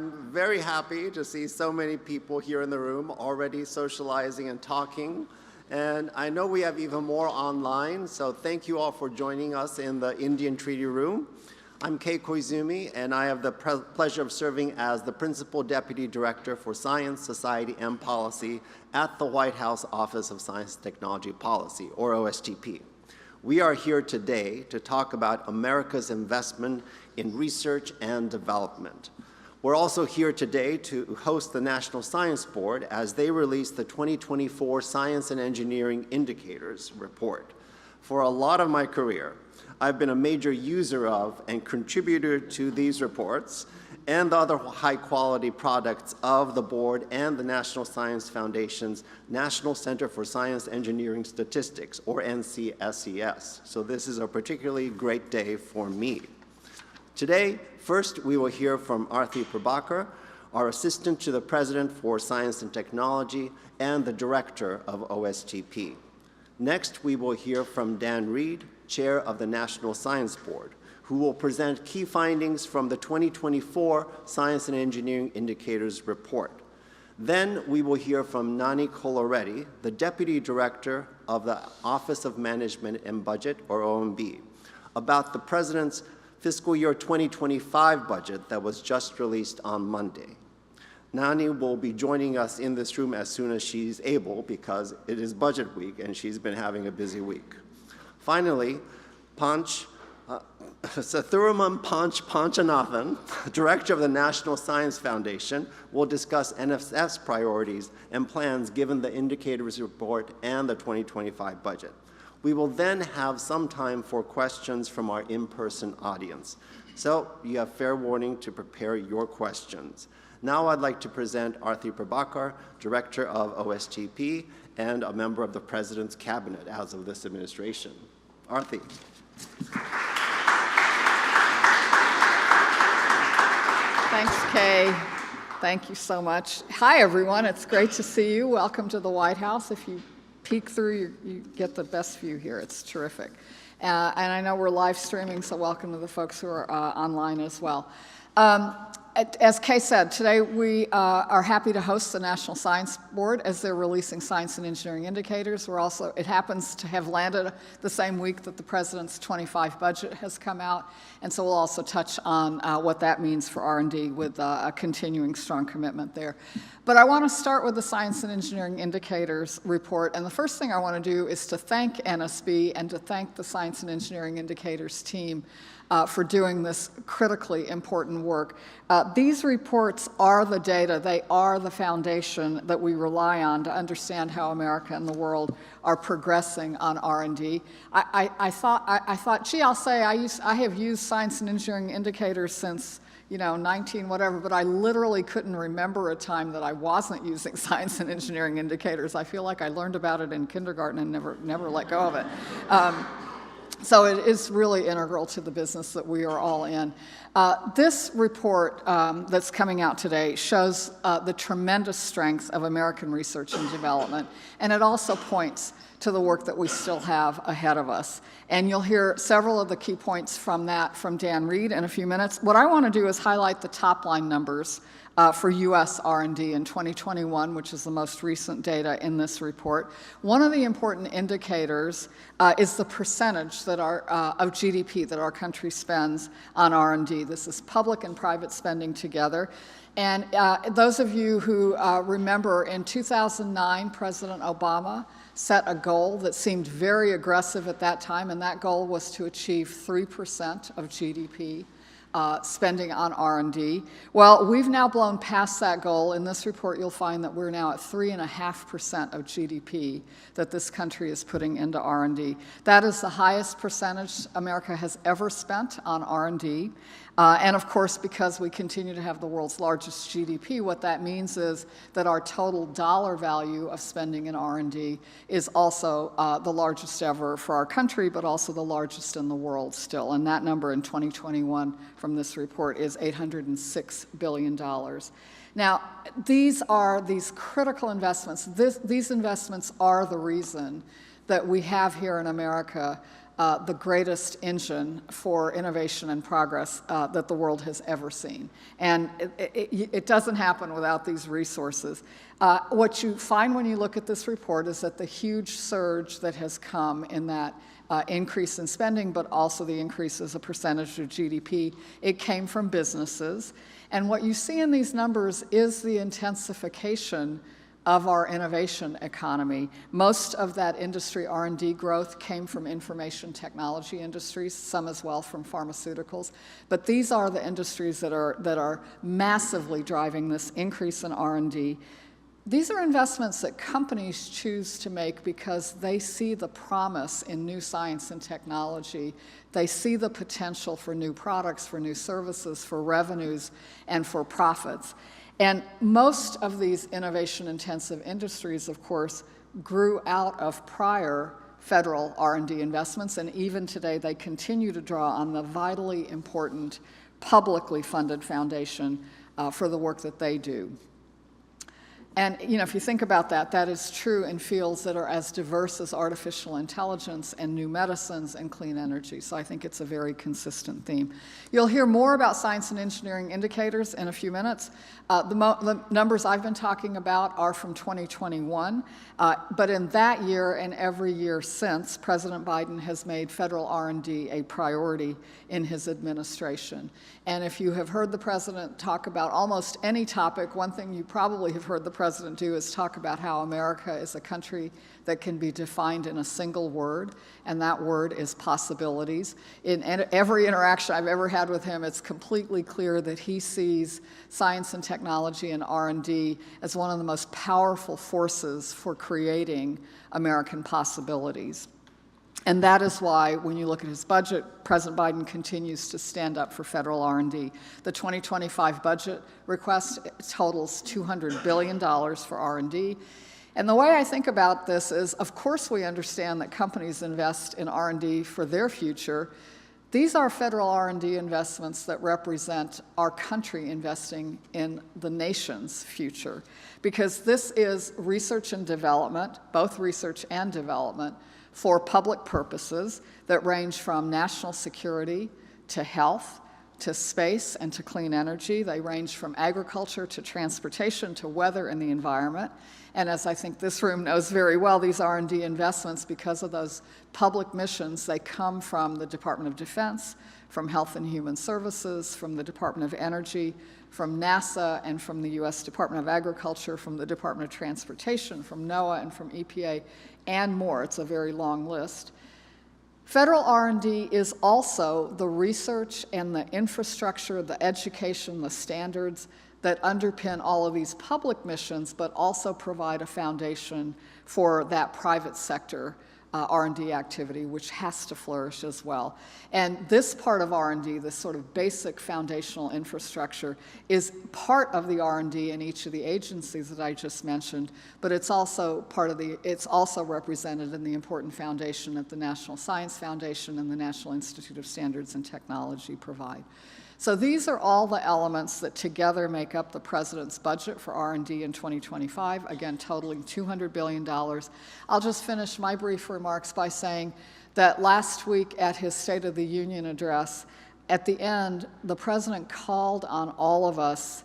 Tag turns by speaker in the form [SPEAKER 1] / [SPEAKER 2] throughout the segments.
[SPEAKER 1] I'm very happy to see so many people here in the room already socializing and talking. And I know we have even more online, so thank you all for joining us in the Indian Treaty Room. I'm Kei Koizumi, and I have the pleasure of serving as the Principal Deputy Director for Science, Society, and Policy at the White House Office of Science and Technology Policy, or OSTP. We are here today to talk about America's investment in research and development. We're also here today to host the National Science Board as they release the 2024 Science and Engineering Indicators Report. For a lot of my career, I've been a major user of and contributor to these reports and the other high-quality products of the board and the National Science Foundation's National Center for Science Engineering Statistics, or NCSES. So this is a particularly great day for me. Today, first we will hear from Arati Prabhakar, our Assistant to the President for Science and Technology and the Director of OSTP. Next, we will hear from Dan Reed, Chair of the National Science Board, who will present key findings from the 2024 Science and Engineering Indicators Report. Then we will hear from Nani Coloretti, the Deputy Director of the Office of Management and Budget, or OMB, about the President's fiscal year 2025 budget that was just released on Monday. Nani will be joining us in this room as soon as she's able because it is budget week and she's been having a busy week. Finally, Sathuraman Panchanathan, Director of the National Science Foundation, will discuss NSF's priorities and plans given the indicators report and the 2025 budget. We will then have some time for questions from our in-person audience. So you have fair warning to prepare your questions. Now I'd like to present Arati Prabhakar, Director of OSTP and a member of the President's Cabinet as of this administration. Arati.
[SPEAKER 2] Thanks, Kay. Thank you so much. Hi, everyone. It's great to see you. Welcome to the White House. If you peek through, you get the best view here. It's terrific. And I know we're live streaming, so welcome to the folks who are online as well. As Kay said, today we are happy to host the National Science Board as they're releasing Science and Engineering Indicators. It happens to have landed the same week that the President's 25 budget has come out, and so we'll also touch on what that means for R&D with a continuing strong commitment there. But I want to start with the Science and Engineering Indicators report, and the first thing I want to do is to thank NSB and to thank the Science and Engineering Indicators team for doing this critically important work. These reports are the data, they are the foundation that we rely on to understand how America and the world are progressing on R&D. I thought, gee, I'll say I have used Science and Engineering Indicators since 19 whatever, but I literally couldn't remember a time that I wasn't using Science and Engineering Indicators. I feel like I learned about it in kindergarten and never let go of it. So it is really integral to the business that we are all in. This report that's coming out today shows the tremendous strength of American research and development, and it also points to the work that we still have ahead of us. And you'll hear several of the key points from that from Dan Reed in a few minutes. What I want to do is highlight the top line numbers for U.S. R&D in 2021, which is the most recent data in this report. One of the important indicators is the percentage that of GDP that our country spends on R&D. This is public and private spending together. And those of you who remember, in 2009, President Obama set a goal that seemed very aggressive at that time, and that goal was to achieve 3% of GDP spending on R&D. Well, we've now blown past that goal. In this report, you'll find that we're now at 3.5% of GDP that this country is putting into R&D. That is the highest percentage America has ever spent on R&D. And of course, because we continue to have the world's largest GDP, what that means is that our total dollar value of spending in R&D is also the largest ever for our country, but also the largest in the world still. And that number in 2021 from this report is $806 billion. Now, these are these critical investments. These investments are the reason that we have here in America the greatest engine for innovation and progress that the world has ever seen. And it doesn't happen without these resources. What you find when you look at this report is that the huge surge that has come in that increase in spending, but also the increase as a percentage of GDP, it came from businesses. And what you see in these numbers is the intensification of our innovation economy. Most of that industry R&D growth came from information technology industries, some as well from pharmaceuticals. But these are the industries that are massively driving this increase in R&D. These are investments that companies choose to make because they see the promise in new science and technology. They see the potential for new products, for new services, for revenues, and for profits. And most of these innovation-intensive industries, of course, grew out of prior federal R&D investments, and even today they continue to draw on the vitally important publicly funded foundation for the work that they do. And if you think about that, that is true in fields that are as diverse as artificial intelligence and new medicines and clean energy. So I think it's a very consistent theme. You'll hear more about science and engineering indicators in a few minutes. The numbers I've been talking about are from 2021. But in that year and every year since, President Biden has made federal R&D a priority in his administration. And if you have heard the president talk about almost any topic, one thing you probably have heard the president do is talk about how America is a country that can be defined in a single word, and that word is possibilities. In every interaction I've ever had with him, it's completely clear that he sees science and technology and R&D as one of the most powerful forces for creating American possibilities. And that is why, when you look at his budget, President Biden continues to stand up for federal R&D. The 2025 budget request totals $200 billion for R&D. And the way I think about this is, of course we understand that companies invest in R&D for their future. These are federal R&D investments that represent our country investing in the nation's future, because this is research and development, both research and development, for public purposes that range from national security to health, to space, and to clean energy. They range from agriculture to transportation to weather and the environment. And as I think this room knows very well, these R&D investments, because of those public missions, they come from the Department of Defense, from Health and Human Services, from the Department of Energy, from NASA, and from the U.S. Department of Agriculture, from the Department of Transportation, from NOAA, and from EPA, and more. It's a very long list. Federal R&D is also the research and the infrastructure, the education, the standards that underpin all of these public missions, but also provide a foundation for that private sector R&D activity, which has to flourish as well. And this part of R&D, this sort of basic foundational infrastructure, is part of the R&D in each of the agencies that I just mentioned, but it's also it's also represented in the important foundation that the National Science Foundation and the National Institute of Standards and Technology provide. So these are all the elements that together make up the president's budget for R&D in 2025, again, totaling $200 billion. I'll just finish my brief remarks by saying that last week at his State of the Union address, at the end, the president called on all of us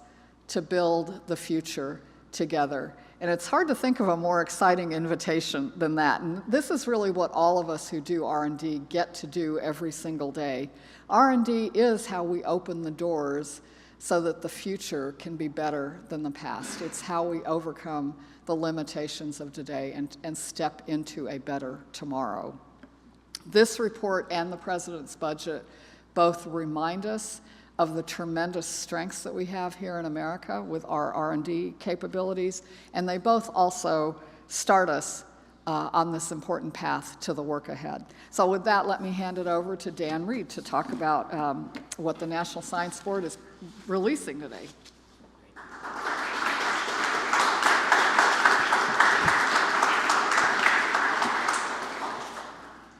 [SPEAKER 2] to build the future together. And it's hard to think of a more exciting invitation than that. And this is really what all of us who do R&D get to do every single day. R&D is how we open the doors so that the future can be better than the past. It's how we overcome the limitations of today and step into a better tomorrow. This report and the president's budget both remind us of the tremendous strengths that we have here in America with our R&D capabilities, and they both also start us on this important path to the work ahead. So with that, let me hand it over to Dan Reed to talk about what the National Science Board is releasing today.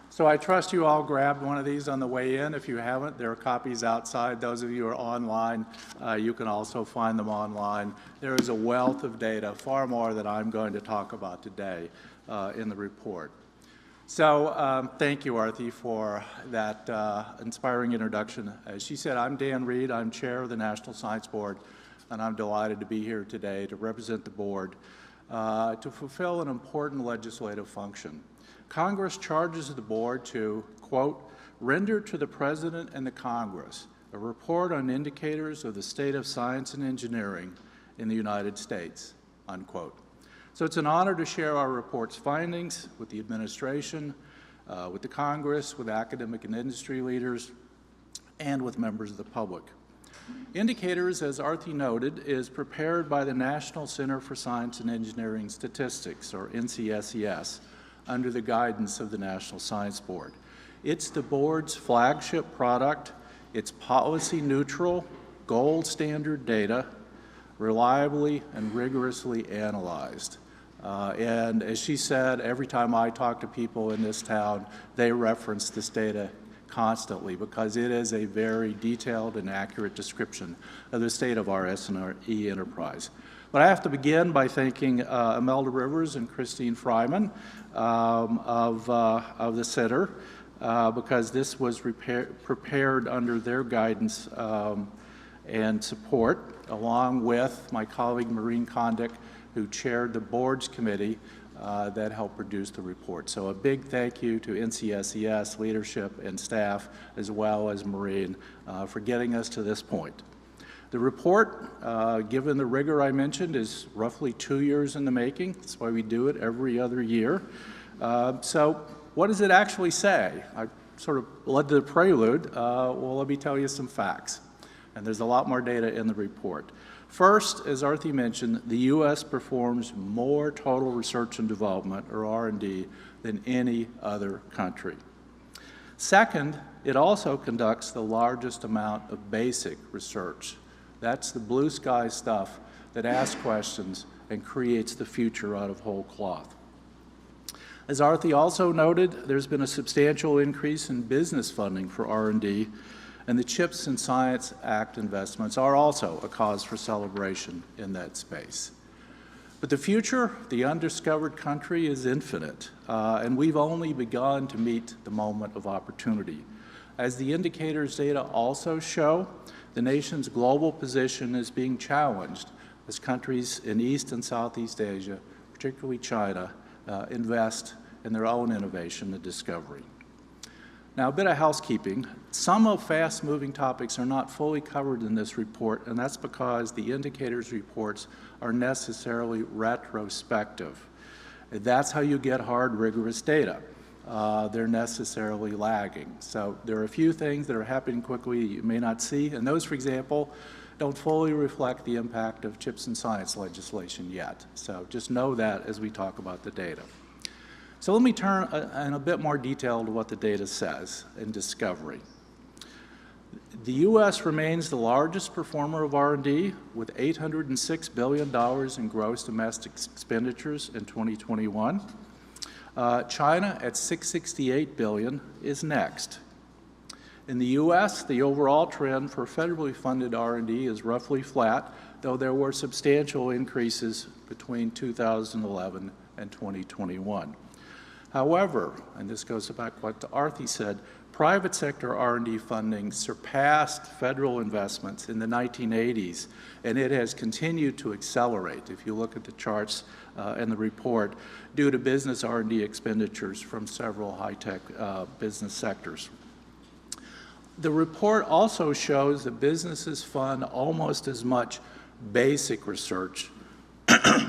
[SPEAKER 3] So I trust you all grabbed one of these on the way in. If you haven't, there are copies outside. Those of you who are online, you can also find them online. There is a wealth of data, far more than I'm going to talk about today in the report. So thank you, Arati, for that inspiring introduction. As she said, I'm Dan Reed. I'm chair of the National Science Board, and I'm delighted to be here today to represent the board to fulfill an important legislative function. Congress charges the board to, quote, render to the President and the Congress a report on indicators of the state of science and engineering in the United States, unquote. So it's an honor to share our report's findings with the administration, with the Congress, with academic and industry leaders, and with members of the public. Indicators, as Arati noted, is prepared by the National Center for Science and Engineering Statistics, or NCSES, under the guidance of the National Science Board. It's the board's flagship product. It's policy neutral, gold standard data, reliably and rigorously analyzed. And as she said, every time I talk to people in this town, they reference this data constantly because it is a very detailed and accurate description of the state of our S&E enterprise. But I have to begin by thanking Imelda Rivers and Christine Fryman of the Center because this was prepared under their guidance and support, along with my colleague Maureen Kondik, who chaired the board's committee that helped produce the report. So a big thank you to NCSES leadership and staff, as well as Maureen, for getting us to this point. The report, given the rigor I mentioned, is roughly 2 years in the making. That's why we do it every other year. So what does it actually say? I sort of led the prelude. Well, let me tell you some facts. And there's a lot more data in the report. First, as Arati mentioned, the U.S. performs more total research and development, or R&D, than any other country. Second, it also conducts the largest amount of basic research. That's the blue sky stuff that asks questions and creates the future out of whole cloth. As Arati also noted, there's been a substantial increase in business funding for R&D, and the CHIPS and Science Act investments are also a cause for celebration in that space. But the future, the undiscovered country, is infinite, and we've only begun to meet the moment of opportunity. As the indicators data also show, the nation's global position is being challenged as countries in East and Southeast Asia, particularly China, invest in their own innovation and discovery. Now, a bit of housekeeping. Some of fast-moving topics are not fully covered in this report, and that's because the indicators reports are necessarily retrospective. That's how you get hard, rigorous data. They're necessarily lagging. So there are a few things that are happening quickly you may not see, and those, for example, don't fully reflect the impact of CHIPS and Science legislation yet. So just know that as we talk about the data. So let me turn in a bit more detail to what the data says in discovery. The U.S. remains the largest performer of R&D with $806 billion in gross domestic expenditures in 2021. China at $668 billion is next. In the U.S., the overall trend for federally funded R&D is roughly flat, though there were substantial increases between 2011 and 2021. However, and this goes back to what Arati said, private sector R&D funding surpassed federal investments in the 1980s, and it has continued to accelerate, if you look at the charts in the report, due to business R&D expenditures from several high-tech business sectors. The report also shows that businesses fund almost as much basic research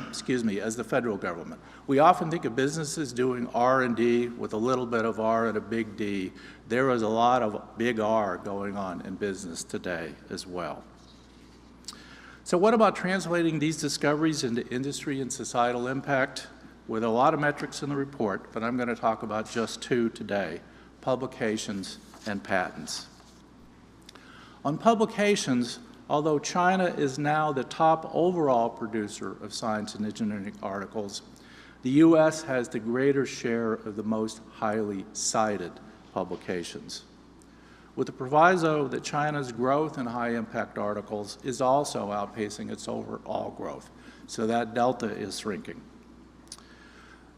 [SPEAKER 3] excuse me, as the federal government. We often think of businesses doing R&D with a little bit of R and a big D. There is a lot of big R going on in business today as well. So what about translating these discoveries into industry and societal impact? With a lot of metrics in the report, but I'm going to talk about just two today, publications and patents. On publications, although China is now the top overall producer of science and engineering articles, the U.S. has the greater share of the most highly cited publications, with the proviso that China's growth in high-impact articles is also outpacing its overall growth, so that delta is shrinking.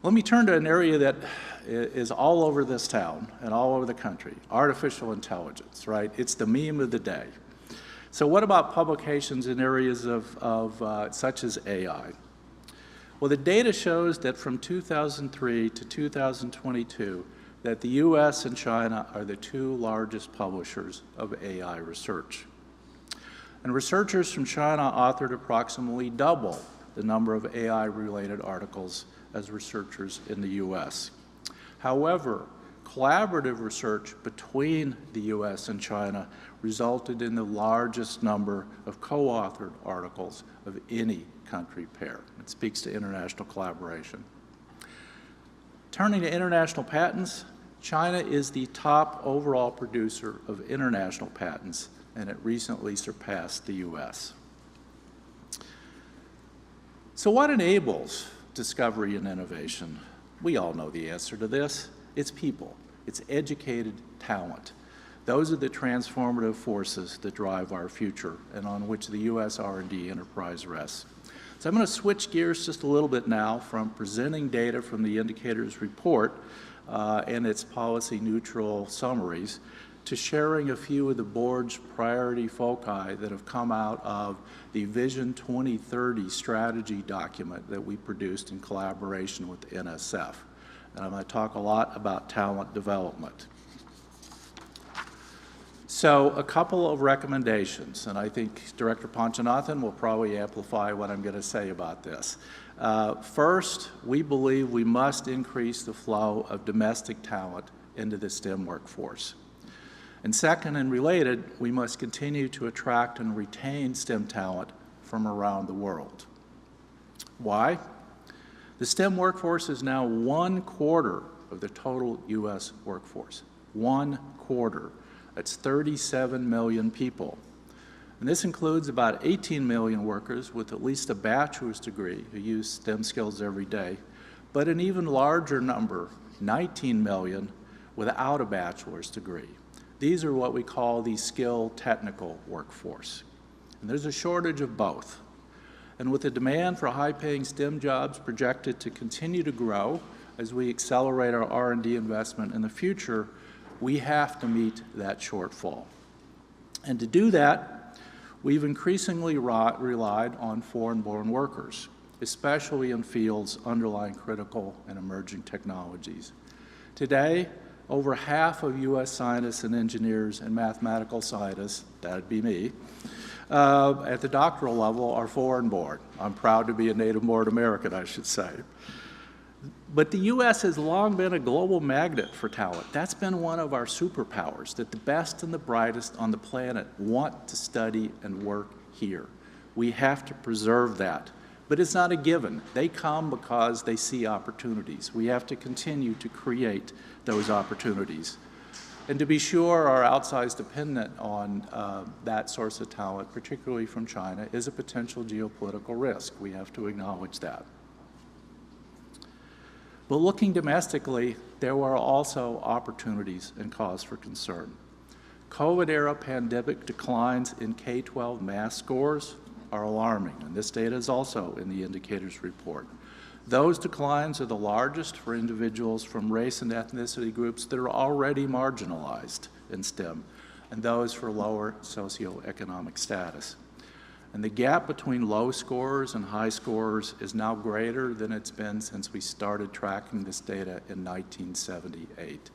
[SPEAKER 3] Let me turn to an area that is all over this town and all over the country, artificial intelligence, right? It's the meme of the day. So what about publications in areas such as AI? Well, the data shows that from 2003 to 2022, that the U.S. and China are the two largest publishers of AI research. And researchers from China authored approximately double the number of AI-related articles as researchers in the U.S. However, collaborative research between the U.S. and China resulted in the largest number of co-authored articles of any country pair. It speaks to international collaboration. Turning to international patents, China is the top overall producer of international patents, and it recently surpassed the U.S. So what enables discovery and innovation? We all know the answer to this. It's people. It's educated talent. Those are the transformative forces that drive our future and on which the U.S. R&D enterprise rests. So I'm going to switch gears just a little bit now from presenting data from the indicators report and its policy-neutral summaries to sharing a few of the board's priority foci that have come out of the Vision 2030 strategy document that we produced in collaboration with NSF. And I'm going to talk a lot about talent development. So a couple of recommendations, and I think Director Panchanathan will probably amplify what I'm going to say about this. First, we believe we must increase the flow of domestic talent into the STEM workforce. And second and related, we must continue to attract and retain STEM talent from around the world. Why? The STEM workforce is now 1/4 of the total U.S. workforce. 1/4. That's 37 million people. And this includes about 18 million workers with at least a bachelor's degree who use STEM skills every day, but an even larger number, 19 million, without a bachelor's degree. These are what we call the skilled technical workforce. And there's a shortage of both. And with the demand for high-paying STEM jobs projected to continue to grow as we accelerate our R&D investment in the future, we have to meet that shortfall. And to do that, we've increasingly relied on foreign-born workers, especially in fields underlying critical and emerging technologies. Today, over half of U.S. scientists and engineers and mathematical scientists, that'd be me, at the doctoral level are foreign-born. I'm proud to be a native-born American, I should say. But the U.S. has long been a global magnet for talent. That's been one of our superpowers, that the best and the brightest on the planet want to study and work here. We have to preserve that. But it's not a given. They come because they see opportunities. We have to continue to create those opportunities. And to be sure, our outsized dependence on that source of talent, particularly from China, is a potential geopolitical risk. We have to acknowledge that. But looking domestically, there were also opportunities and cause for concern. COVID-era pandemic declines in K-12 math scores are alarming, and this data is also in the indicators report. Those declines are the largest for individuals from race and ethnicity groups that are already marginalized in STEM, and those for lower socioeconomic status. And the gap between low scorers and high scorers is now greater than it's been since we started tracking this data in 1978.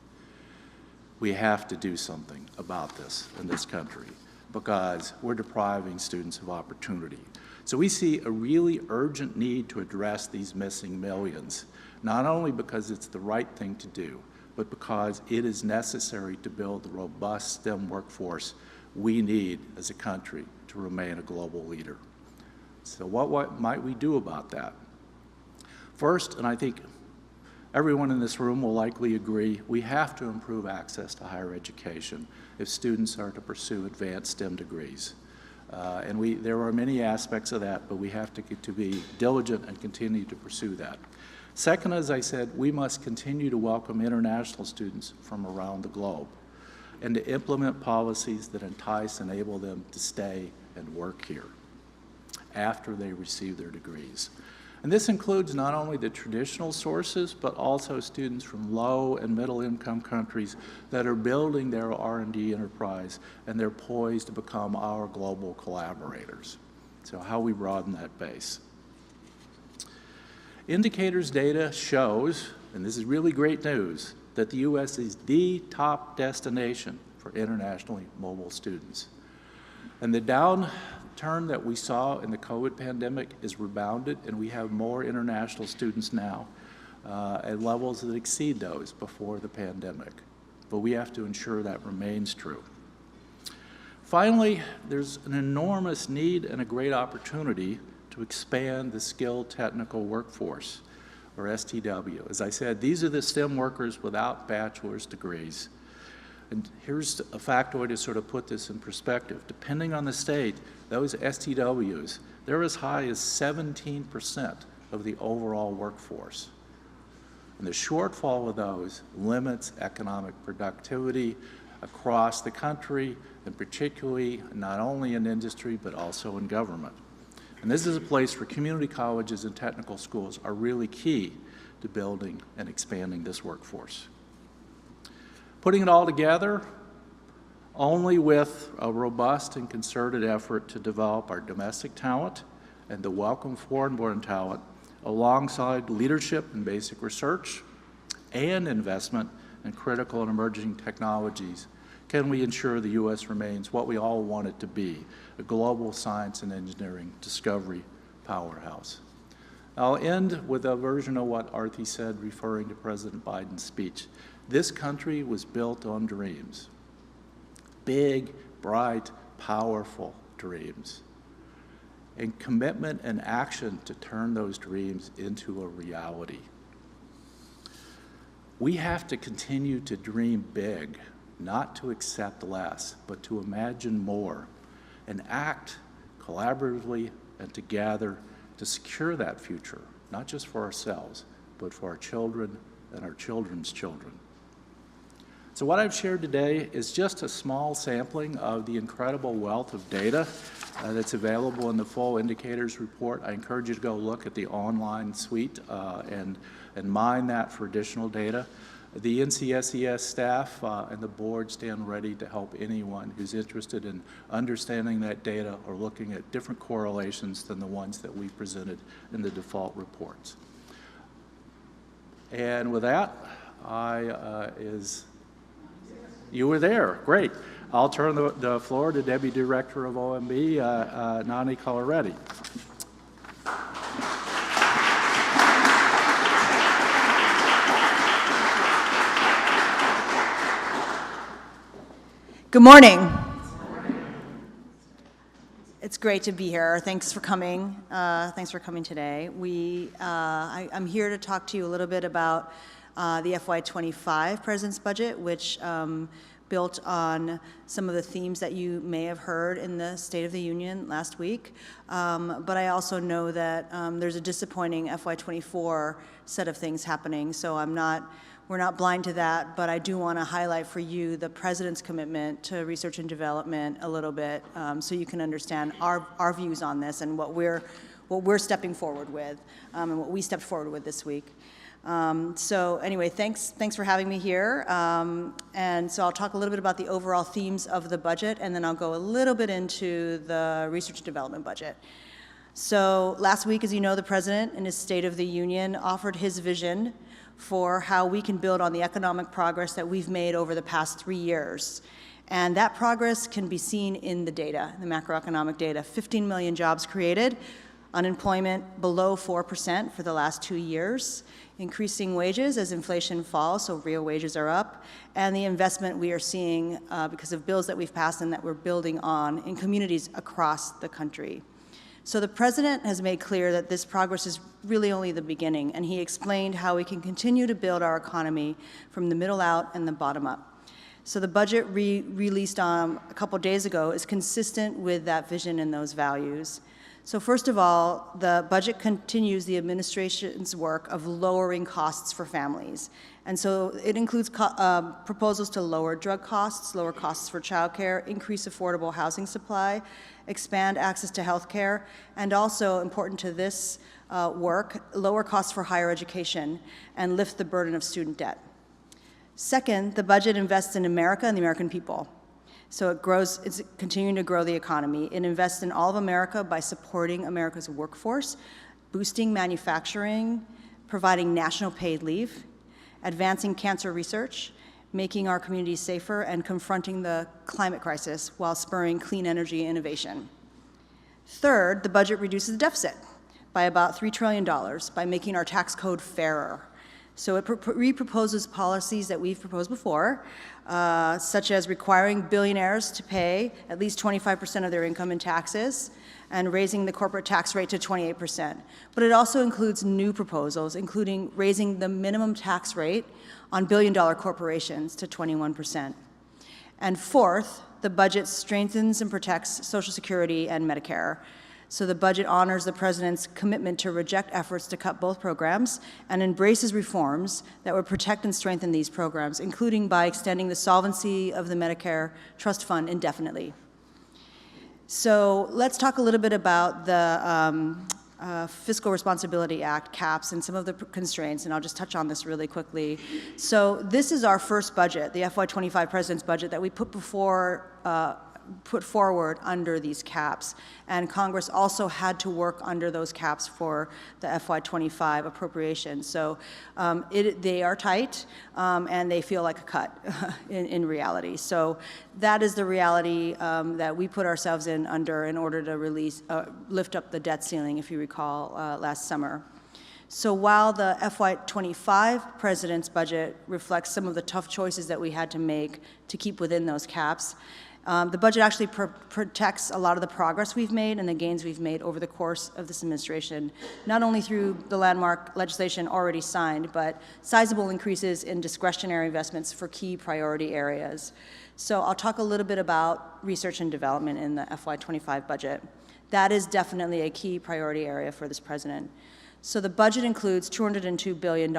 [SPEAKER 3] We have to do something about this in this country because we're depriving students of opportunity. So we see a really urgent need to address these missing millions, not only because it's the right thing to do, but because it is necessary to build the robust STEM workforce we need as a country to remain a global leader. So what might we do about that? First, and I think everyone in this room will likely agree, we have to improve access to higher education if students are to pursue advanced STEM degrees. There are many aspects of that, but we have to be diligent and continue to pursue that. Second, as I said, we must continue to welcome international students from around the globe and to implement policies that entice and enable them to stay and work here after they receive their degrees. And this includes not only the traditional sources, but also students from low and middle income countries that are building their R&D enterprise, and they're poised to become our global collaborators. So how we broaden that base. Indicators data shows, and this is really great news, that the U.S. is the top destination for internationally mobile students. And the downturn that we saw in the COVID pandemic is rebounded, and we have more international students now at levels that exceed those before the pandemic. But we have to ensure that remains true. Finally, there's an enormous need and a great opportunity to expand the skilled technical workforce, or STW. As I said, these are the STEM workers without bachelor's degrees. And here's a factoid to sort of put this in perspective. Depending on the state, those STWs, they're as high as 17% of the overall workforce. And the shortfall of those limits economic productivity across the country, and particularly not only in industry, but also in government. And this is a place where community colleges and technical schools are really key to building and expanding this workforce. Putting it all together, only with a robust and concerted effort to develop our domestic talent and to welcome foreign-born talent, alongside leadership in basic research and investment in critical and emerging technologies, can we ensure the U.S. remains what we all want it to be, a global science and engineering discovery powerhouse. I'll end with a version of what Arati said, referring to President Biden's speech. This country was built on dreams. Big, bright, powerful dreams. And commitment and action to turn those dreams into a reality. We have to continue to dream big, not to accept less, but to imagine more, and act collaboratively and together to secure that future, not just for ourselves, but for our children and our children's children. So what I've shared today is just a small sampling of the incredible wealth of data that's available in the full indicators report. I encourage you to go look at the online suite and mine that for additional data. The NCSES staff and the board stand ready to help anyone who's interested in understanding that data or looking at different correlations than the ones that we presented in the default reports. And with that, you were there, great. I'll turn the floor to Deputy Director of OMB, Nani Coloretti.
[SPEAKER 4] Good morning. It's great to be here. Thanks for coming. Thanks for coming today. I'm here to talk to you a little bit about the FY25 President's Budget, which built on some of the themes that you may have heard in the State of the Union last week. But I also know that there's a disappointing FY24 set of things happening, so we're not blind to that, but I do want to highlight for you the President's commitment to research and development a little bit, so you can understand our views on this and what we're stepping forward with, and what we stepped forward with this week. So anyway, thanks for having me here. And so I'll talk a little bit about the overall themes of the budget, and then I'll go a little bit into the research and development budget. So last week, as you know, the President in his State of the Union offered his vision for how we can build on the economic progress that we've made over the past 3 years. And that progress can be seen in the data, the macroeconomic data. 15 million jobs created, unemployment below 4% for the last 2 years, increasing wages as inflation falls, so real wages are up, and the investment we are seeing because of bills that we've passed and that we're building on in communities across the country. So the President has made clear that this progress is really only the beginning, and he explained how we can continue to build our economy from the middle out and the bottom up. So the budget released a couple days ago is consistent with that vision and those values. So first of all, the budget continues the administration's work of lowering costs for families. And so it includes proposals to lower drug costs, lower costs for childcare, increase affordable housing supply, expand access to health care, and also, important to this work, lower costs for higher education and lift the burden of student debt. Second, the budget invests in America and the American people. So it's continuing to grow the economy. It invests in all of America by supporting America's workforce, boosting manufacturing, providing national paid leave, advancing cancer research, making our communities safer, and confronting the climate crisis while spurring clean energy innovation. Third, the budget reduces the deficit by about $3 trillion by making our tax code fairer. So it reproposes policies that we've proposed before, such as requiring billionaires to pay at least 25% of their income in taxes and raising the corporate tax rate to 28%. But it also includes new proposals, including raising the minimum tax rate on billion-dollar corporations to 21%. And fourth, the budget strengthens and protects Social Security and Medicare. So the budget honors the president's commitment to reject efforts to cut both programs and embraces reforms that would protect and strengthen these programs, including by extending the solvency of the Medicare Trust Fund indefinitely. So let's talk a little bit about the Fiscal Responsibility Act caps and some of the constraints, and I'll just touch on this really quickly. So this is our first budget, the FY25 President's budget, that we put forward under these caps, and Congress also had to work under those caps for the FY25 appropriations. So they are tight, and they feel like a cut in reality. So that is the reality that we put ourselves in under in order to lift up the debt ceiling, if you recall, last summer. So while the FY25 President's budget reflects some of the tough choices that we had to make to keep within those caps, the budget actually protects a lot of the progress we've made and the gains we've made over the course of this administration, not only through the landmark legislation already signed, but sizable increases in discretionary investments for key priority areas. So I'll talk a little bit about research and development in the FY25 budget. That is definitely a key priority area for this president. So the budget includes $202 billion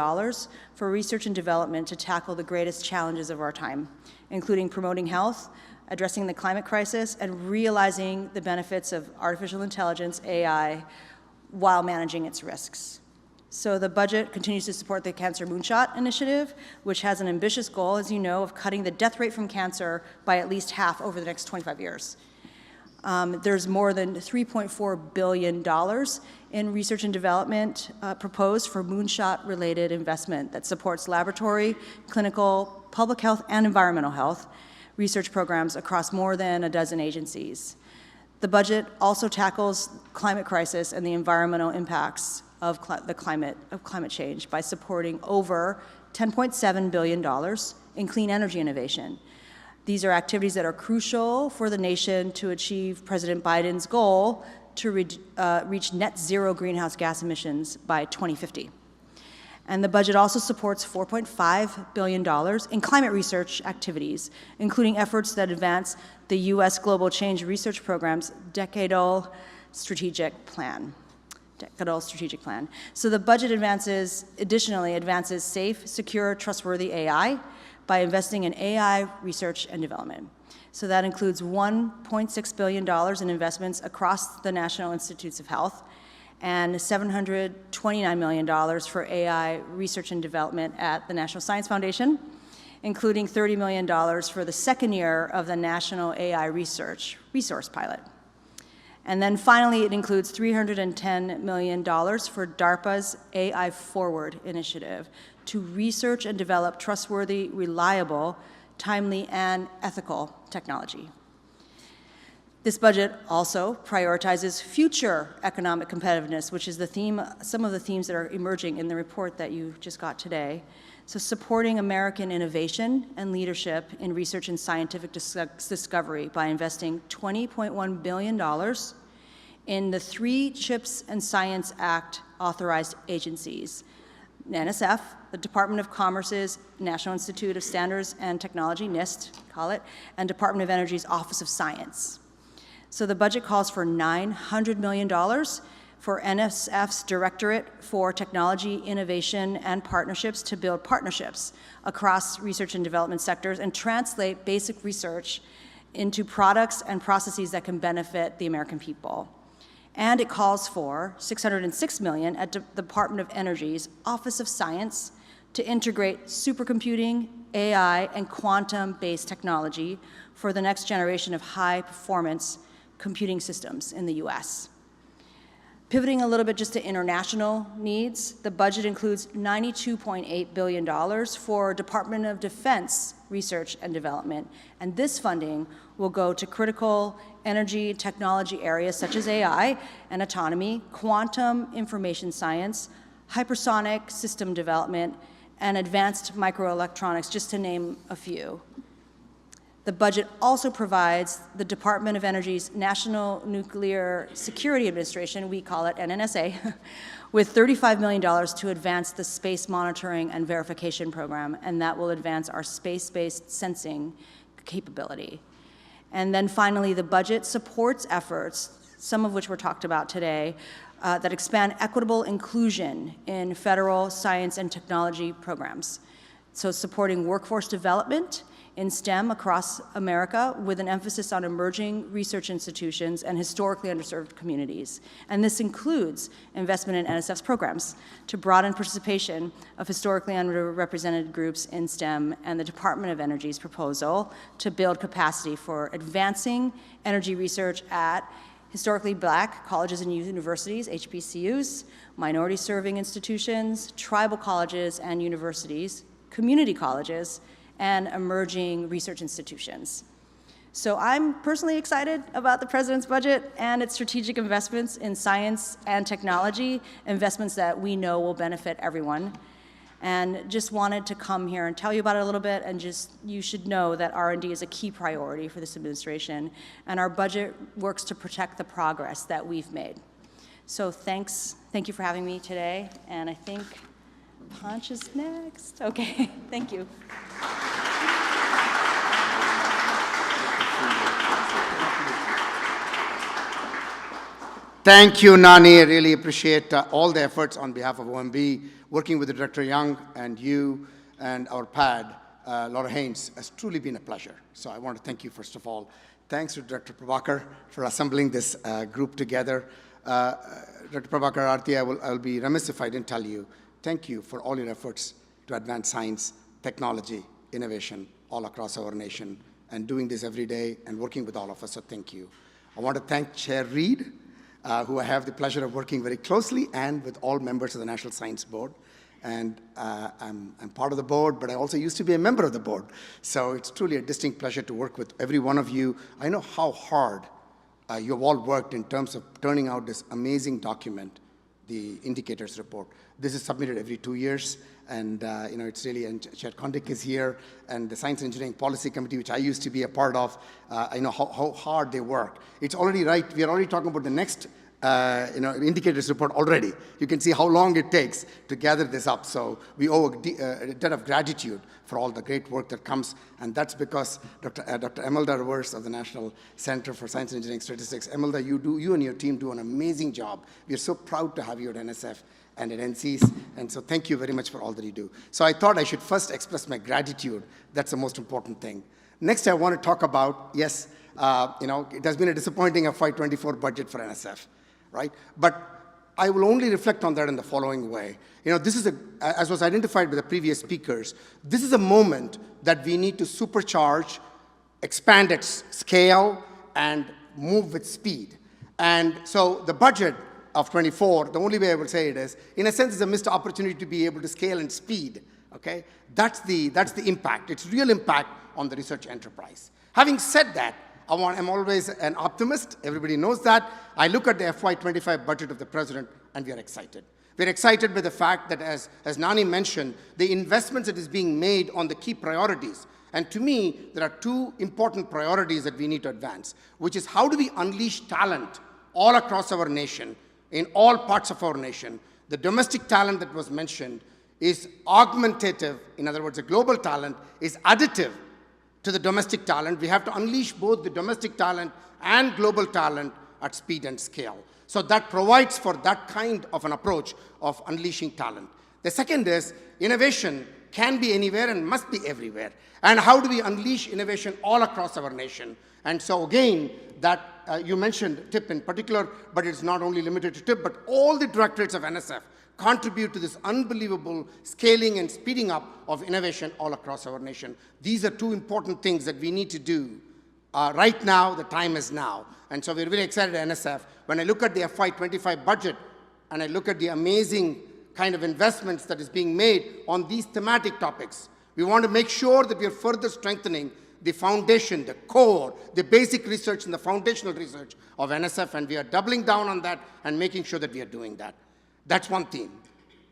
[SPEAKER 4] for research and development to tackle the greatest challenges of our time, including promoting health, addressing the climate crisis, and realizing the benefits of artificial intelligence, AI, while managing its risks. So the budget continues to support the Cancer Moonshot Initiative, which has an ambitious goal, as you know, of cutting the death rate from cancer by at least half over the next 25 years. There's more than $3.4 billion in research and development proposed for moonshot-related investment that supports laboratory, clinical, public health, and environmental health research programs across more than a dozen agencies. The budget also tackles climate crisis and the environmental impacts of climate change by supporting over $10.7 billion in clean energy innovation. These are activities that are crucial for the nation to achieve President Biden's goal to reach net zero greenhouse gas emissions by 2050. And the budget also supports $4.5 billion in climate research activities, including efforts that advance the U.S. Global Change Research Program's decadal strategic plan. So the budget additionally advances safe, secure, trustworthy AI by investing in AI research and development. So that includes $1.6 billion in investments across the National Institutes of Health, and $729 million for AI research and development at the National Science Foundation, including $30 million for the second year of the National AI Research Resource Pilot. And then finally, it includes $310 million for DARPA's AI Forward initiative to research and develop trustworthy, reliable, timely, and ethical technology. This budget also prioritizes future economic competitiveness, which is the theme, some of the themes that are emerging in the report that you just got today. So supporting American innovation and leadership in research and scientific discovery by investing $20.1 billion in the 3 CHIPS and Science Act authorized agencies: NSF, the Department of Commerce's National Institute of Standards and Technology, NIST, call it, and Department of Energy's Office of Science. So the budget calls for $900 million for NSF's Directorate for Technology, Innovation, and Partnerships to build partnerships across research and development sectors and translate basic research into products and processes that can benefit the American people. And it calls for $606 million at the Department of Energy's Office of Science to integrate supercomputing, AI, and quantum-based technology for the next generation of high-performance computing systems in the US. Pivoting a little bit just to international needs, the budget includes $92.8 billion for Department of Defense research and development, and this funding will go to critical energy technology areas such as AI and autonomy, quantum information science, hypersonic system development, and advanced microelectronics, just to name a few. The budget also provides the Department of Energy's National Nuclear Security Administration, we call it NNSA, with $35 million to advance the space monitoring and verification program, and that will advance our space-based sensing capability. And then finally, the budget supports efforts, some of which were talked about today, that expand equitable inclusion in federal science and technology programs. So supporting workforce development in STEM across America with an emphasis on emerging research institutions and historically underserved communities. And this includes investment in NSF's programs to broaden participation of historically underrepresented groups in STEM, and the Department of Energy's proposal to build capacity for advancing energy research at historically Black colleges and universities, HBCUs, minority-serving institutions, tribal colleges and universities, community colleges, and emerging research institutions. So I'm personally excited about the President's budget and its strategic investments in science and technology, investments that we know will benefit everyone. And just wanted to come here and tell you about it a little bit, and just, you should know that R&D is a key priority for this administration, and our budget works to protect the progress that we've made. So thank you for having me today, and I think Punch is next. Okay, thank you.
[SPEAKER 5] Thank you, Nani. I really appreciate all the efforts on behalf of OMB, working with the Director Young and you and our PAD, Laura Haynes, has truly been a pleasure. So I want to thank you, first of all. Thanks to Director Prabhakar for assembling this group together. Director Prabhakar, Arati, I will be remiss if I didn't tell you, thank you for all your efforts to advance science, technology, innovation all across our nation, and doing this every day and working with all of us, so thank you. I want to thank Chair Reed, who I have the pleasure of working very closely, and with all members of the National Science Board. And I'm part of the board, but I also used to be a member of the board. So it's truly a distinct pleasure to work with every one of you. I know how hard you have all worked in terms of turning out this amazing document, the indicators report. This is submitted every 2 years, and it's really, and Chair Kondik is here, and the Science and Engineering Policy Committee, which I used to be a part of. I know how hard they work. It's already right, we are already talking about the next indicators report already. You can see how long it takes to gather this up. So we owe a debt of gratitude for all the great work that comes, and that's because Dr. Emelda Rivers of the National Center for Science and Engineering Statistics. Emelda, you and your team do an amazing job. We are so proud to have you at NSF and at NCs, and so thank you very much for all that you do. So I thought I should first express my gratitude. That's the most important thing. Next, I want to talk about, yes, it has been a disappointing FY24 budget for NSF, right? But I will only reflect on that in the following way. This is, as was identified by the previous speakers, this is a moment that we need to supercharge, expand its scale, and move with speed. And so the budget of 24, the only way I will say it is, in a sense, it's a missed opportunity to be able to scale and speed, okay? That's the impact. It's real impact on the research enterprise. Having said that, I'm always an optimist. Everybody knows that. I look at the FY25 budget of the President, and we are excited. We're excited by the fact that, as Nani mentioned, the investments that is being made on the key priorities. And to me, there are two important priorities that we need to advance, which is how do we unleash talent all across our nation, in all parts of our nation. The domestic talent that was mentioned is augmentative. In other words, the global talent is additive to the domestic talent. We have to unleash both the domestic talent and global talent at speed and scale. So that provides for that kind of an approach of unleashing talent. The second is innovation can be anywhere and must be everywhere. And how do we unleash innovation all across our nation? And so again, that you mentioned TIP in particular, but it's not only limited to TIP, but all the directorates of NSF contribute to this unbelievable scaling and speeding up of innovation all across our nation. These are two important things that we need to do. Right now, the time is now. And so we're very excited at NSF. When I look at the FY25 budget and I look at the amazing kind of investments that is being made on these thematic topics, we want to make sure that we are further strengthening the foundation, the core, the basic research and the foundational research of NSF, and we are doubling down on that and making sure that we are doing that. That's one theme.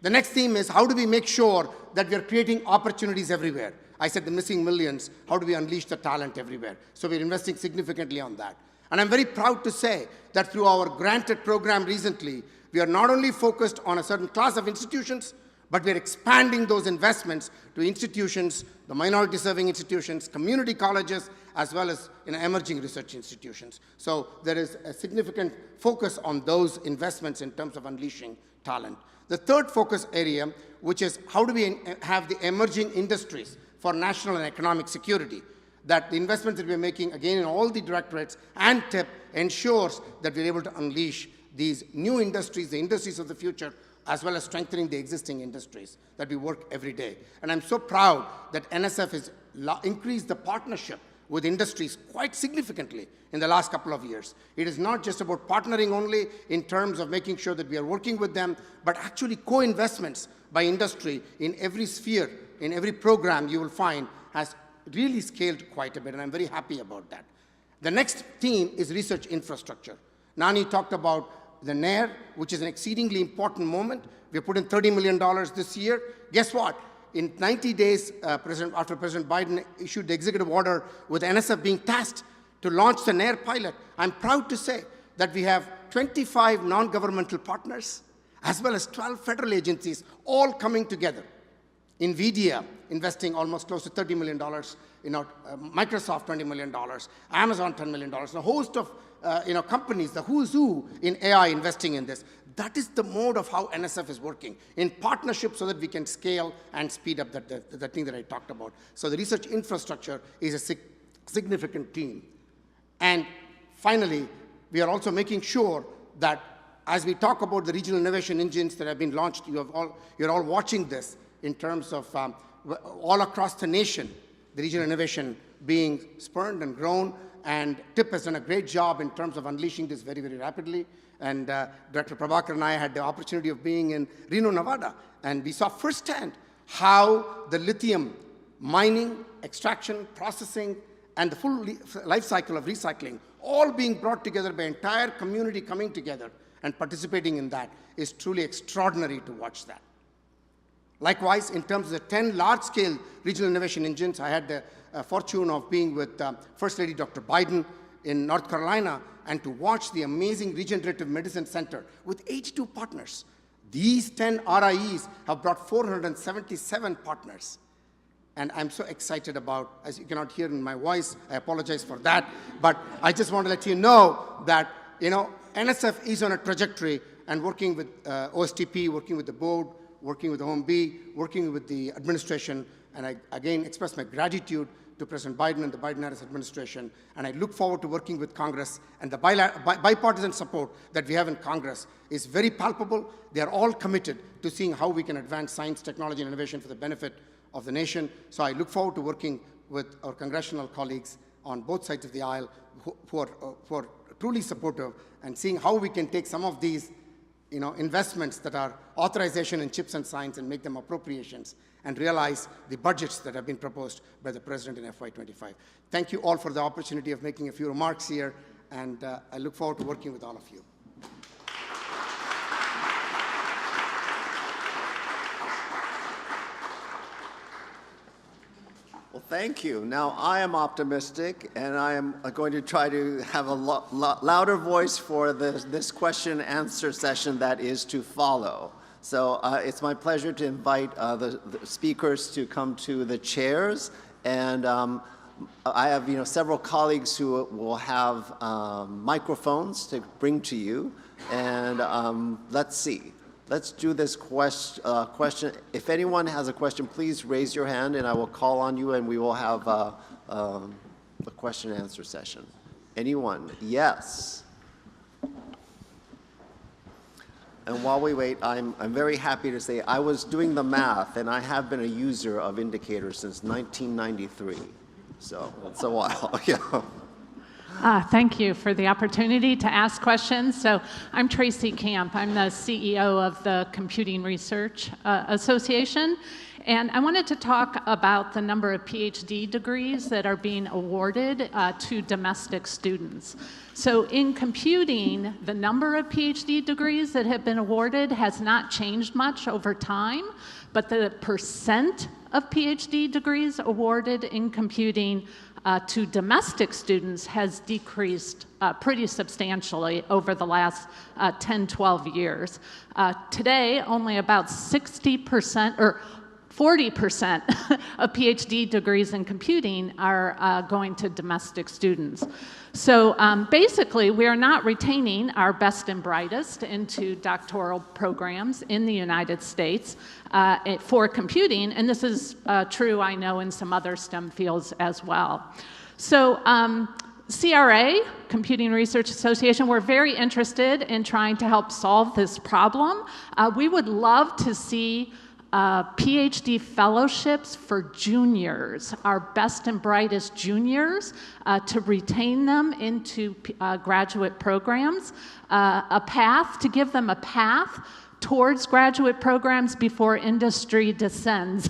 [SPEAKER 5] The next theme is how do we make sure that we are creating opportunities everywhere? I said the missing millions, how do we unleash the talent everywhere? So we're investing significantly on that. And I'm very proud to say that through our granted program recently, we are not only focused on a certain class of institutions, but we're expanding those investments to institutions, the minority-serving institutions, community colleges, as well as emerging research institutions. So there is a significant focus on those investments in terms of unleashing talent. The third focus area, which is how do we have the emerging industries for national and economic security, that the investments that we're making, again, in all the directorates and TIP ensures that we're able to unleash these new industries, the industries of the future, as well as strengthening the existing industries that we work every day. And I'm so proud that NSF has increased the partnership with industries quite significantly in the last couple of years. It is not just about partnering only in terms of making sure that we are working with them, but actually co-investments by industry in every sphere, in every program you will find has really scaled quite a bit, and I'm very happy about that. The next theme is research infrastructure. Nani talked about the NAIR, which is an exceedingly important moment. We put in $30 million this year. Guess what? In 90 days, after President Biden issued the executive order with NSF being tasked to launch the NAIR pilot, I'm proud to say that we have 25 non-governmental partners, as well as 12 federal agencies, all coming together. NVIDIA investing almost close to $30 million, Microsoft $20 million, Amazon $10 million, a host of companies, the who's who in AI investing in this. That is the mode of how NSF is working, in partnership so that we can scale and speed up the thing that I talked about. So the research infrastructure is a significant theme. And finally, we are also making sure that as we talk about the regional innovation engines that have been launched, you're all watching this in terms of all across the nation, the regional innovation being spurned and grown. And TIP has done a great job in terms of unleashing this very, very rapidly. And Director Prabhakar and I had the opportunity of being in Reno, Nevada, and we saw firsthand how the lithium mining, extraction, processing, and the full life cycle of recycling, all being brought together by entire community coming together and participating in that is truly extraordinary to watch that. Likewise, in terms of the 10 large-scale regional innovation engines, I had the fortune of being with First Lady Dr. Biden in North Carolina and to watch the amazing Regenerative Medicine Center with 82 partners. These 10 RIEs have brought 477 partners. And I'm so excited about, as you cannot hear in my voice, I apologize for that, but I just want to let you know that, NSF is on a trajectory and working with OSTP, working with the board, working with the OMB, working with the administration, and I again express my gratitude to President Biden and the Biden-Harris administration, and I look forward to working with Congress, and the bipartisan support that we have in Congress is very palpable. They are all committed to seeing how we can advance science, technology, and innovation for the benefit of the nation. So I look forward to working with our congressional colleagues on both sides of the aisle who are truly supportive and seeing how we can take some of these investments that are authorization in chips and science and make them appropriations and realize the budgets that have been proposed by the President in FY25. Thank you all for the opportunity of making a few remarks here, and I look forward to working with all of you.
[SPEAKER 1] Well, thank you. Now, I am optimistic, and I am going to try to have a louder voice for this question and answer session that is to follow. So it's my pleasure to invite the speakers to come to the chairs, and I have, several colleagues who will have microphones to bring to you, and let's see. Let's do this question. If anyone has a question, please raise your hand, and I will call on you, and we will have a question and answer session. Anyone? Yes. And while we wait, I'm very happy to say I was doing the math, and I have been a user of indicators since 1993. So it's a while.
[SPEAKER 6] Thank you for the opportunity to ask questions. So I'm Tracy Camp. I'm the CEO of the Computing Research Association. And I wanted to talk about the number of PhD degrees that are being awarded to domestic students. So in computing, the number of PhD degrees that have been awarded has not changed much over time, but the percent of PhD degrees awarded in computing to domestic students has decreased pretty substantially over the last 10, 12 years. Today, only about 60% or 40% of PhD degrees in computing are going to domestic students. So basically, we are not retaining our best and brightest into doctoral programs in the United States for computing, and this is true, I know, in some other STEM fields as well. So CRA, Computing Research Association, we're very interested in trying to help solve this problem. We would love to see PhD fellowships for juniors, our best and brightest juniors, to retain them into graduate programs, to give them a path towards graduate programs before industry descends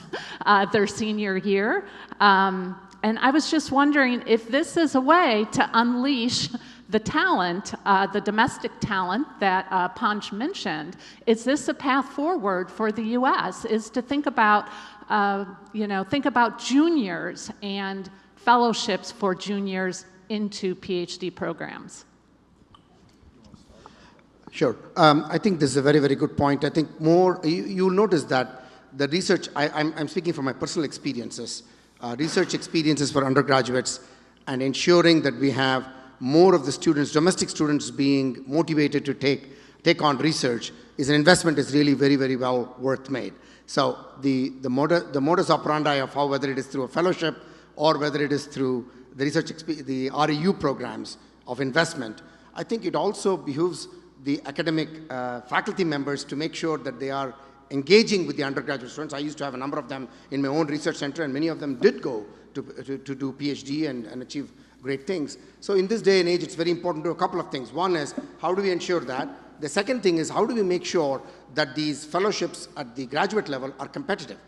[SPEAKER 6] their senior year. And I was just wondering if this is a way to unleash the talent, the domestic talent that Panch mentioned. Is this a path forward for the U.S.? Is to think about, think about juniors and fellowships for juniors into PhD programs?
[SPEAKER 5] Sure. I think this is a very, very good point. I think more, you'll notice that the research, I'm speaking from my personal experiences, research experiences for undergraduates, and ensuring that we have more of the students, domestic students, being motivated to take on research is an investment is really very, very well worth made. So the modus operandi of how, whether it is through a fellowship or whether it is through the the REU programs of investment, I think it also behooves the academic faculty members to make sure that they are engaging with the undergraduate students. I used to have a number of them in my own research center, and many of them did go to do PhD and achieve great things. So in this day and age, it's very important to do a couple of things. One is, how do we ensure that? The second thing is, how do we make sure that these fellowships at the graduate level are competitive?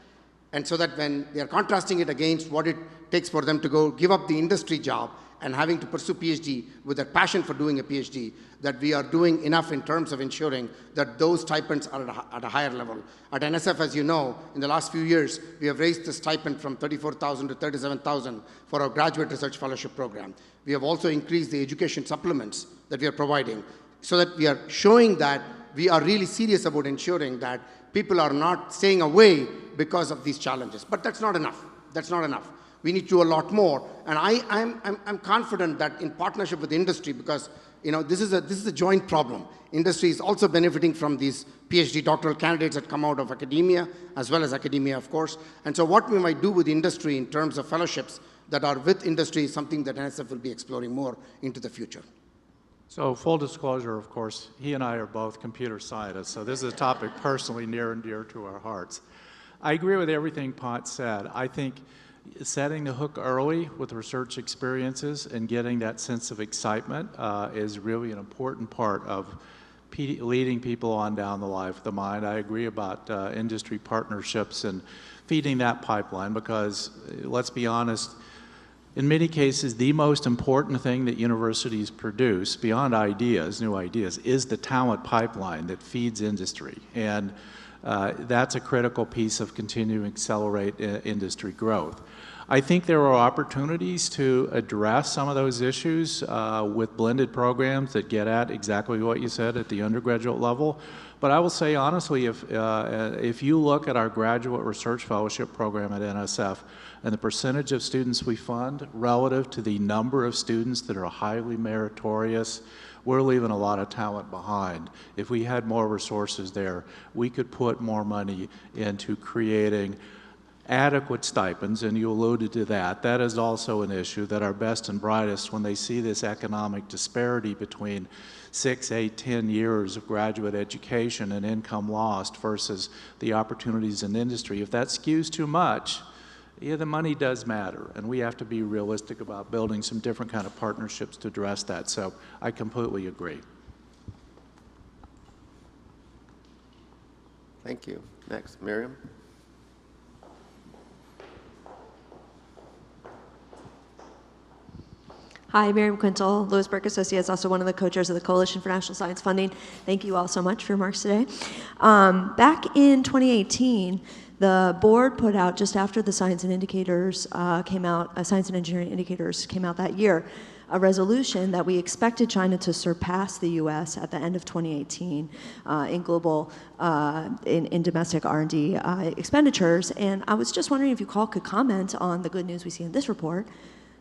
[SPEAKER 5] And so that when they are contrasting it against what it takes for them to go give up the industry job and having to pursue PhD with a passion for doing a PhD, that we are doing enough in terms of ensuring that those stipends are at a higher level. At NSF, as you know, in the last few years, we have raised the stipend from $34,000 to $37,000 for our graduate research fellowship program. We have also increased the education supplements that we are providing so that we are showing that we are really serious about ensuring that people are not staying away because of these challenges. But that's not enough. That's not enough. We need to do a lot more. And I'm confident that in partnership with the industry, because this is a joint problem. Industry is also benefiting from these PhD doctoral candidates that come out of academia, as well as academia, of course. And so what we might do with industry in terms of fellowships that are with industry is something that NSF will be exploring more into the future.
[SPEAKER 3] So full disclosure, of course, he and I are both computer scientists, so this is a topic personally near and dear to our hearts. I agree with everything Pat said. I think setting the hook early with research experiences and getting that sense of excitement is really an important part of leading people on down the life of the mind. I agree about industry partnerships and feeding that pipeline because, let's be honest, in many cases, the most important thing that universities produce, beyond ideas, new ideas, is the talent pipeline that feeds industry. And that's a critical piece of continuing to accelerate industry growth. I think there are opportunities to address some of those issues with blended programs that get at exactly what you said at the undergraduate level. But I will say honestly, if you look at our graduate research fellowship program at NSF and the percentage of students we fund relative to the number of students that are highly meritorious, we're leaving a lot of talent behind. If we had more resources there, we could put more money into creating adequate stipends, and you alluded to that. That is also an issue that our best and brightest, when they see this economic disparity between 6, 8, 10 years of graduate education and income lost versus the opportunities in industry, if that skews too much, yeah, the money does matter, and we have to be realistic about building some different kind of partnerships to address that. So I completely agree.
[SPEAKER 1] Thank you. Next, Miriam.
[SPEAKER 7] Hi, Miriam Quintal, Lewisburg Associates, also one of the co-chairs of the Coalition for National Science Funding. Thank you all so much for your remarks today. Back in 2018, the board put out, just after the science and indicators came out, science and engineering indicators came out that year, a resolution that we expected China to surpass the U.S. at the end of 2018 in global, in domestic R&D expenditures. And I was just wondering if you all could comment on the good news we see in this report,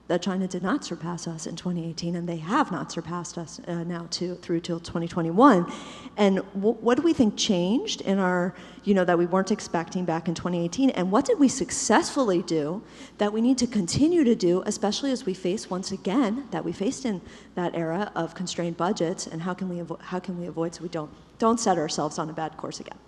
[SPEAKER 7] that China did not surpass us in 2018, and they have not surpassed us now through till 2021. And what do we think changed in our, that we weren't expecting back in 2018? And what did we successfully do that we need to continue to do, especially as we face, once again, that we faced in that era of constrained budgets, and how can we avoid so we don't set ourselves on a bad course again?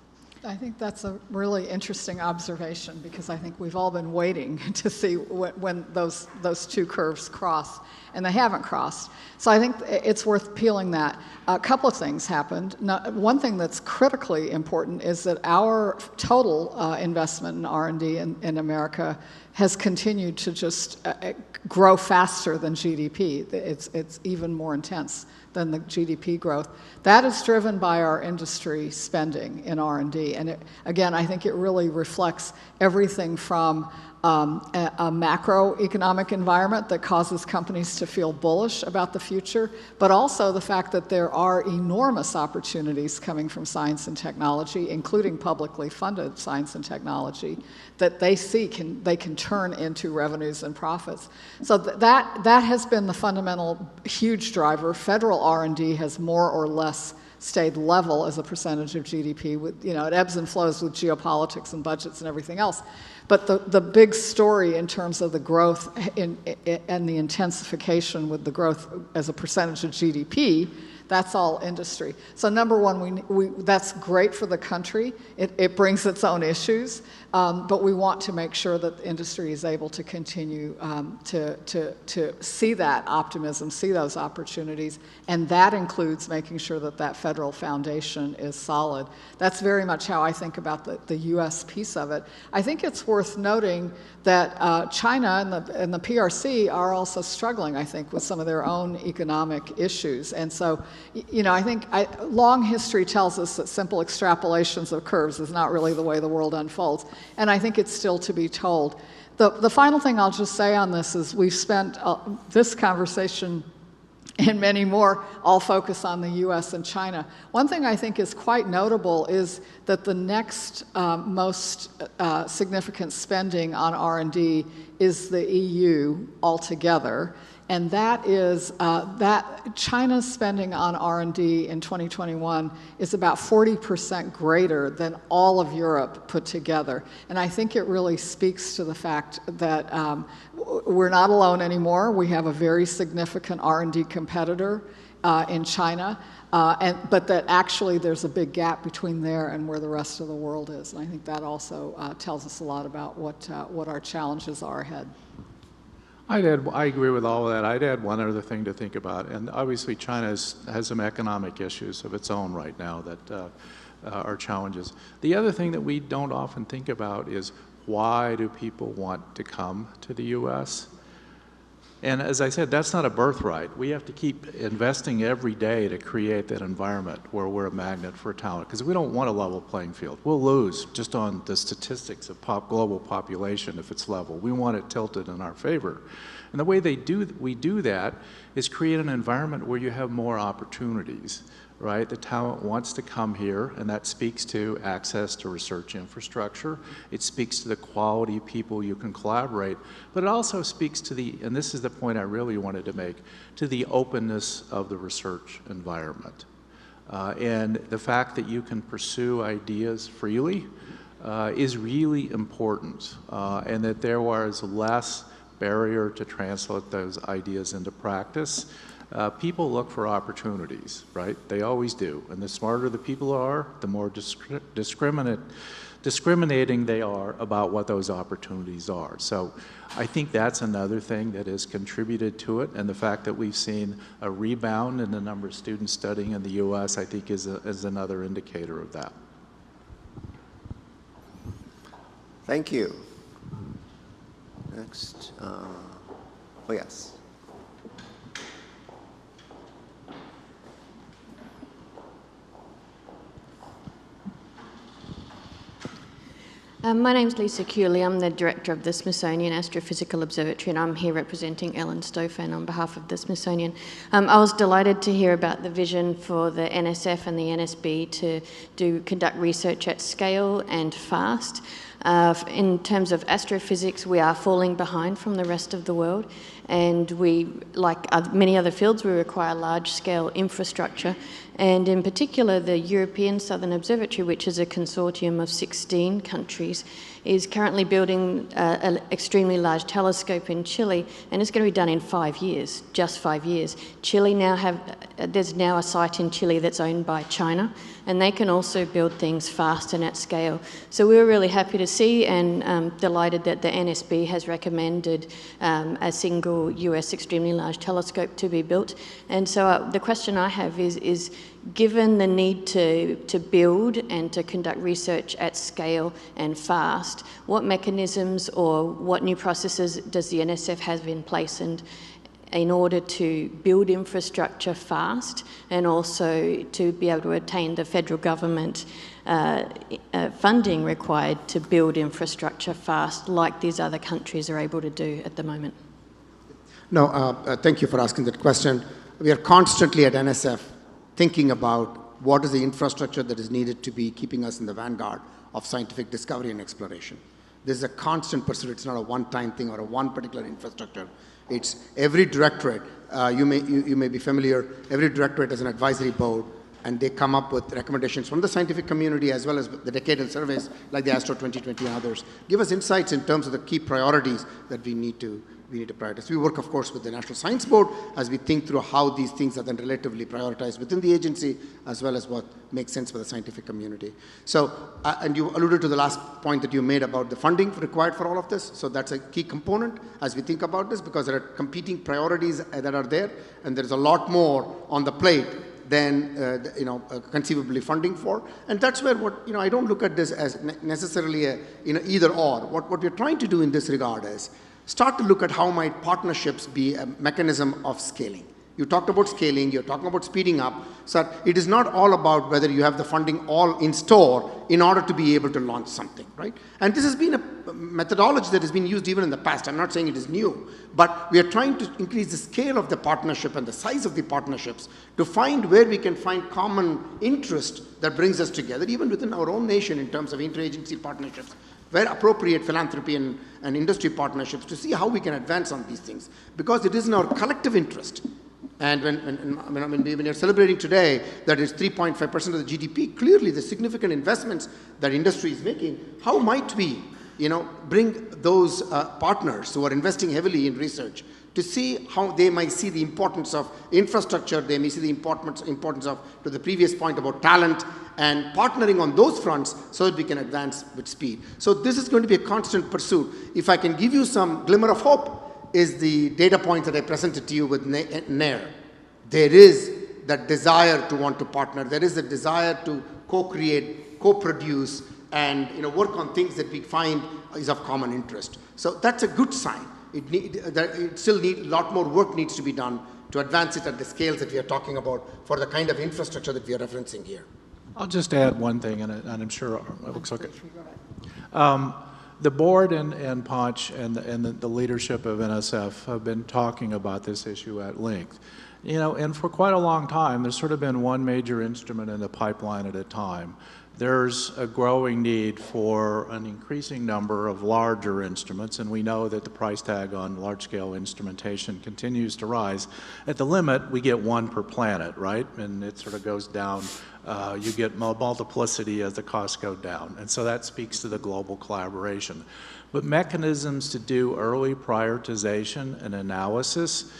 [SPEAKER 2] I think that's a really interesting observation, because I think we've all been waiting to see when those two curves cross, and they haven't crossed. So I think it's worth peeling that. A couple of things happened. One thing that's critically important is that our total investment in R&D in America has continued to just grow faster than GDP. It's even more intense than the GDP growth. That is driven by our industry spending in R&D. And again, I think it really reflects everything from a macroeconomic environment that causes companies to feel bullish about the future, but also the fact that there are enormous opportunities coming from science and technology, including publicly funded science and technology, that they see they can turn into revenues and profits. So that has been the fundamental huge driver. Federal R&D has more or less stayed level as a percentage of GDP. It ebbs and flows with geopolitics and budgets and everything else. But the big story in terms of the growth and the intensification with the growth as a percentage of GDP, that's all industry. So number one, that's great for the country. It brings its own issues, but we want to make sure that the industry is able to continue to see that optimism, see those opportunities, and that includes making sure that that federal foundation is solid. That's very much how I think about the U.S. piece of it. I think it's worth noting that China and the PRC are also struggling, I think, with some of their own economic issues. And so, I think long history tells us that simple extrapolations of curves is not really the way the world unfolds. And I think it's still to be told. The final thing I'll just say on this is we've spent this conversation and many more all focus on the U.S. and China. One thing I think is quite notable is that the next most significant spending on R&D is the EU altogether. And that is that China's spending on R&D in 2021 is about 40% greater than all of Europe put together. And I think it really speaks to the fact that we're not alone anymore. We have a very significant R&D competitor in China, but that actually there's a big gap between there and where the rest of the world is. And I think that also tells us a lot about what our challenges are ahead.
[SPEAKER 3] I agree with all of that. I'd add one other thing to think about, and obviously China has some economic issues of its own right now that are challenges. The other thing that we don't often think about is why do people want to come to the U.S.? And as I said, that's not a birthright. We have to keep investing every day to create that environment where we're a magnet for talent, because we don't want a level playing field. We'll lose just on the statistics of global population if it's level. We want it tilted in our favor. And the way we do that is create an environment where you have more opportunities, right? The talent wants to come here, and that speaks to access to research infrastructure. It speaks to the quality of people you can collaborate, but it also speaks to and this is the point I really wanted to make, to the openness of the research environment. And the fact that you can pursue ideas freely is really important, and that there was less barrier to translate those ideas into practice. People look for opportunities, right? They always do. And the smarter the people are, the more discriminating they are about what those opportunities are. So I think that's another thing that has contributed to it. And the fact that we've seen a rebound in the number of students studying in the U.S., I think is another indicator of that.
[SPEAKER 1] Thank you. Next. Oh, yes.
[SPEAKER 8] My name's Lisa Cooley. I'm the director of the Smithsonian Astrophysical Observatory, and I'm here representing Ellen Stofan on behalf of the Smithsonian. I was delighted to hear about the vision for the NSF and the NSB to conduct research at scale and fast. In terms of astrophysics, we are falling behind from the rest of the world, and we, like many other fields, we require large-scale infrastructure, and in particular the European Southern Observatory, which is a consortium of 16 countries, is currently building an extremely large telescope in Chile, and it's going to be done in 5 years, just 5 years. Chile there's now a site in Chile that's owned by China, and they can also build things fast and at scale. So we were really happy to see and delighted that the NSB has recommended a single US extremely large telescope to be built. And so the question I have is given the need to build and to conduct research at scale and fast, what mechanisms or what new processes does the NSF have in place and in order to build infrastructure fast and also to be able to attain the federal government funding required to build infrastructure fast like these other countries are able to do at the moment?
[SPEAKER 5] No, thank you for asking that question. We are constantly at NSF thinking about what is the infrastructure that is needed to be keeping us in the vanguard of scientific discovery and exploration. This is a constant pursuit. It's not a one-time thing or a one particular infrastructure. It's every directorate, you may be familiar, every directorate has an advisory board, and they come up with recommendations from the scientific community as well as the decadal surveys like the Astro 2020 and others. Give us insights in terms of the key priorities that we need to prioritize. We work, of course, with the National Science Board as we think through how these things are then relatively prioritized within the agency as well as what makes sense for the scientific community. So, and you alluded to the last point that you made about the funding required for all of this. So that's a key component as we think about this because there are competing priorities that are there and there's a lot more on the plate than conceivably funding for, and that's where I don't look at this as necessarily a either or. What we're trying to do in this regard is start to look at how might partnerships be a mechanism of scaling. You talked about scaling, you're talking about speeding up, so it is not all about whether you have the funding all in store in order to be able to launch something, right? And this has been a methodology that has been used even in the past. I'm not saying it is new, but we are trying to increase the scale of the partnership and the size of the partnerships to find where we can find common interest that brings us together, even within our own nation in terms of interagency partnerships, where appropriate philanthropy and industry partnerships to see how we can advance on these things, because it is in our collective interest. And when you're celebrating today that it's 3.5% of the GDP, clearly the significant investments that industry is making, how might we bring those partners who are investing heavily in research to see how they might see the importance of infrastructure, they may see the importance of, to the previous point about talent, and partnering on those fronts so that we can advance with speed. So this is going to be a constant pursuit. If I can give you some glimmer of hope, is the data points that I presented to you with NAIR. There is that desire to want to partner. There is a desire to co-create, co-produce, and work on things that we find is of common interest. So that's a good sign. it still a lot more work needs to be done to advance it at the scales that we are talking about for the kind of infrastructure that we are referencing here.
[SPEAKER 3] I'll just add one thing, and I'm sure it looks okay. The board and Ponch and the leadership of NSF have been talking about this issue at length. You know, and for quite a long time, there's sort of been one major instrument in the pipeline at a time. There's a growing need for an increasing number of larger instruments, and we know that the price tag on large-scale instrumentation continues to rise. At the limit, we get one per planet, right? And it sort of goes down. You get multiplicity as the costs go down, and so that speaks to the global collaboration. But mechanisms to do early prioritization and analysis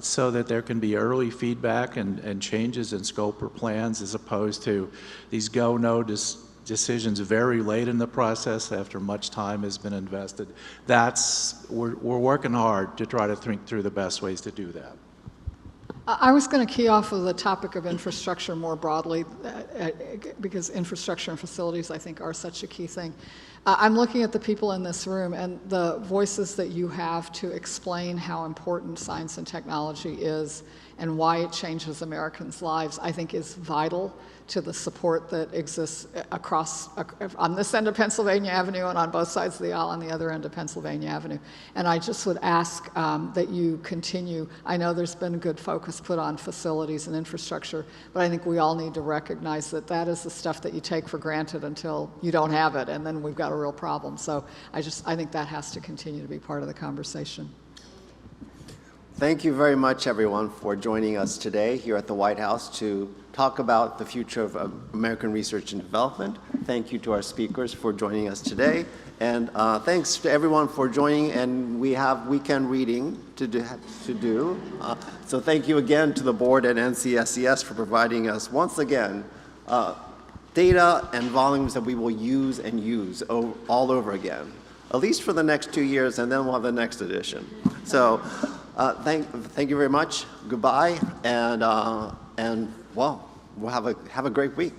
[SPEAKER 3] so that there can be early feedback and changes in scope or plans, as opposed to these go-no decisions very late in the process after much time has been invested. We're working hard to try to think through the best ways to do that.
[SPEAKER 2] I was going to key off of the topic of infrastructure more broadly, because infrastructure and facilities, I think, are such a key thing. I'm looking at the people in this room, and the voices that you have to explain how important science and technology is and why it changes Americans' lives, I think is vital to the support that exists across, on this end of Pennsylvania Avenue and on both sides of the aisle on the other end of Pennsylvania Avenue. And I just would ask that you continue. I know there's been good focus put on facilities and infrastructure, but I think we all need to recognize that that is the stuff that you take for granted until you don't have it, and then we've got a real problem. So I think that has to continue to be part of the conversation.
[SPEAKER 1] Thank you very much, everyone, for joining us today here at the White House to talk about the future of American research and development. Thank you to our speakers for joining us today. And thanks to everyone for joining, and we have weekend reading to do. So thank you again to the board and NCSES for providing us, once again, data and volumes that we will use and use all over again, at least for the next 2 years, and then we'll have the next edition. So thank you very much. Goodbye, and well, we'll have a great week.